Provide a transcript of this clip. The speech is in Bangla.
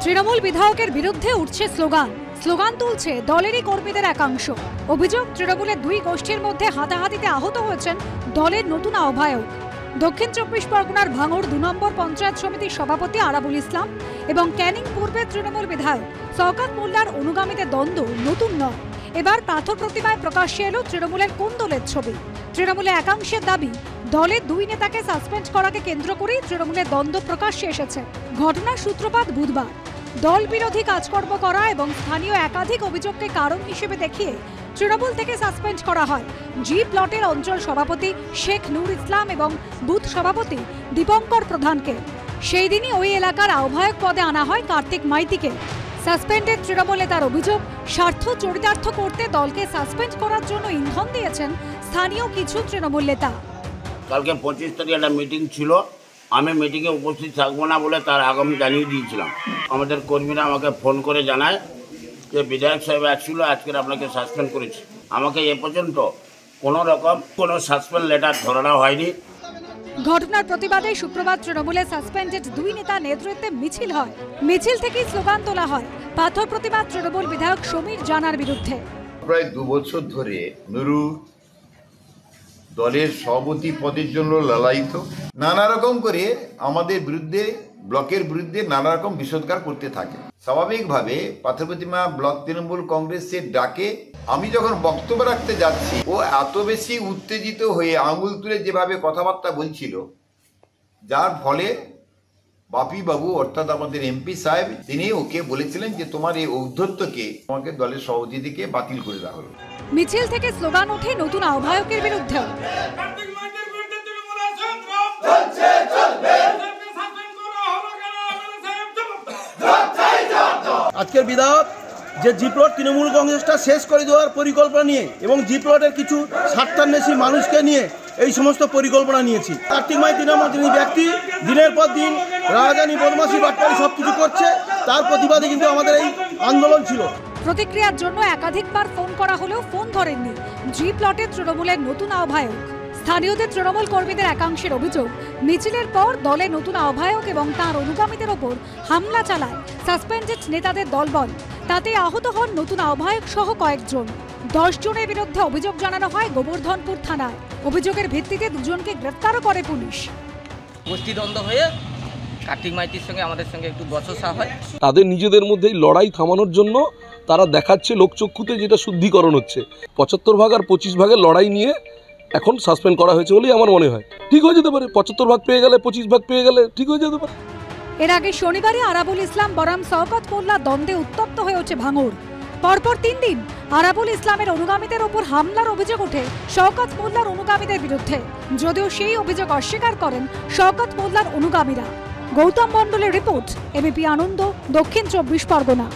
তৃণমূল বিধায়কের বিরুদ্ধে উঠছে স্লোগান তুলছে দলেরই কর্মীদের একাংশ। অভিযোগ, তৃণমূলের দুই গোষ্ঠীর মধ্যে হাতাহাতিতে আহত হয়েছেন দলের নতুন আহ্বায়ক। দক্ষিণ 24 পরগনার ভাঙড় 2 নম্বর পঞ্চায়েত সমিতির সভাপতি আরাবুল ইসলাম এবং ক্যানিং পূর্বের তৃণমূল বিধায়ক শওকত মোল্লার অনুগামীদের দ্বন্দ্ব নতুন নয়। এবার পাথর প্রতিমায় প্রকাশ্যে এলো তৃণমূলের কোন দলের ছবি। তৃণমূলের একাংশের দাবি, দলের দুই নেতাকে সাসপেন্ড করাকে কেন্দ্র করেই তৃণমূলের দ্বন্দ্ব প্রকাশ্যে এসেছে। ঘটনার সূত্রপাত বুধবার। দল বিরোধী কাজকর্ম করা এবং স্থানীয় একাধিক অভিযোগকে কারণ হিসেবে দেখিয়ে তৃণমূল থেকে সাসপেন্ড করা হয় জি প্লটের অঞ্চল সভাপতি শেখ নূর ইসলাম এবং বুথ সভাপতি দীপঙ্কর প্রধানকে। সেই দিনই ওই এলাকার আহ্বায়ক পদে আনা হয় কার্তিক মাইতিকে। সাসপেন্ডেড তৃণমূল নেতার অভিযোগ, স্বার্থ চরিতার্থ করতে দলকে সাসপেন্ড করার জন্য ইন্ধন দিয়েছেন স্থানীয় কিছু তৃণমূল নেতা। কালকে 25 তারিখ একটা মিটিং ছিল, আমি মিটিংয়ে উপস্থিত থাকবো না বলে তার আগামী জানিয়ে দিয়েছিলাম। আমাদের কর্মীরা আমাকে ফোন করে জানায় যে বিধায়ক সাহেব আসছিল, আজকের আপনাকে সাসপেন্ড করেছে। আমাকে এ পর্যন্ত কোনো সাসপেন্ড লেটার ধরানো হয়নি। ঘটনার প্রতিবাদে শুক্রবার তৃণমূলের সাসপেন্ডেড দুই নেতা নেতৃত্বে মিছিল হয়। মিছিল থেকেই স্লোগান তোলা হয় পাথর প্রতিবাদ তৃণমূল বিধায়ক সমীর জানার বিরুদ্ধে। প্রায় 2 বছর ধরে নুরু দলের সভাপতি পদের জন্য লালায়িত, নানা রকম করে আমাদের বিরুদ্ধে, ব্লকের বিরুদ্ধে নানা রকম বিষোদ্গার করতে থাকে। স্বাভাবিকভাবে পাথর প্রতিমা ব্লক তৃণমূল কংগ্রেসের ডাকে আমি যখন বক্তব্য রাখতে যাচ্ছি, ও এত বেশি উত্তেজিত হয়ে আঙুল তুলে যেভাবে কথাবার্তা বলছিল, যার ফলে বাপি বাবু অর্থাৎ আমাদের এমপি সাহেব, তিনি ওকে বলেছিলেন যে তোমার এই ঔদ্ধত্যকে তোমাকে দলের সভাপতি থেকে বাতিল করে দেওয়া হলো। মিছিল থেকে স্লোগান ওঠে নতুন আহ্বায়কের বিরুদ্ধে। আজকের বিধায়ক যে জি প্লট তৃণমূল কংগ্রেসটা শেষ করে দেওয়ার পরিকল্পনা নিয়ে এবং জি প্লটের কিছু স্বার্থান্বেষী মানুষকে নিয়ে এই সমস্ত পরিকল্পনা নিয়েছি। কার্তিক মাইতি নামক যিনি ব্যক্তি দিনের পর দিন রাজধানী বদমাশি বাটপাড়ি সব কিছু করছে, তার প্রতিবাদে কিন্তু আমাদের এই আন্দোলন ছিল। প্রতিক্রিয়ার জন্য একাধিকবার ফোন করা হলেও ফোন ধরেননি জি প্লটের তৃণমূলের নতুন আহ্বায়ক। স্থানীয়দের তৃণমূল কর্মীদের একাংশের অভিযোগ, মিছিলের পর দলের নতুন আহ্বায়ক এবং তাঁর অনুগামীদের ওপর হামলা চালায় সাসপেন্ডেড নেতাদের দলবল। তাতে আহত হন নতুন আহ্বায়ক সহ কয়েকজন। 10 জনের বিরুদ্ধে অভিযোগ জানানো হয় গোবর্ধনপুর থানায়। অভিযোগের ভিত্তিতে দুজনকে গ্রেফতারও করে পুলিশ। গোষ্ঠীদ্বন্দ্ব হয়ে কার্তিক মাইতির সঙ্গে আমাদের সঙ্গে একটু বচসা হয়। তাদের নিজেদের মধ্যেই লড়াই থামানোর জন্য তারা দেখাচ্ছে লোকচক্ষুতে যেটা শুদ্ধিকরণ হচ্ছে। 75 ভাগ আর 25 ভাগের লড়াই নিয়ে এখন সাসপেন্ড করা হয়েছে বলেই আমার মনে হয়। ঠিক হয়ে যেতে পারে, 75 ভাগ পেয়ে গেলে 25 ভাগ পেয়ে গেলে ঠিক হয়ে যেতে পারে। এর আগে শনিবারই আরাবুল ইসলাম বনাম শওকত মোল্লা দ্বন্দ্বে উত্তপ্ত হয়ে ওঠে ভাঙড়। পরপর 3 দিন আরাবুল ইসলামের অনুগামীদের ওপর হামলার অভিযোগ ওঠে শওকত মোল্লার অনুগামীদের বিরুদ্ধে, যদিও সেই অভিযোগ অস্বীকার করেন শওকত মোল্লার অনুগামীরা। গৌতম মণ্ডলের রিপোর্ট, এবিপি আনন্দ, দক্ষিণ 24 পরগনা।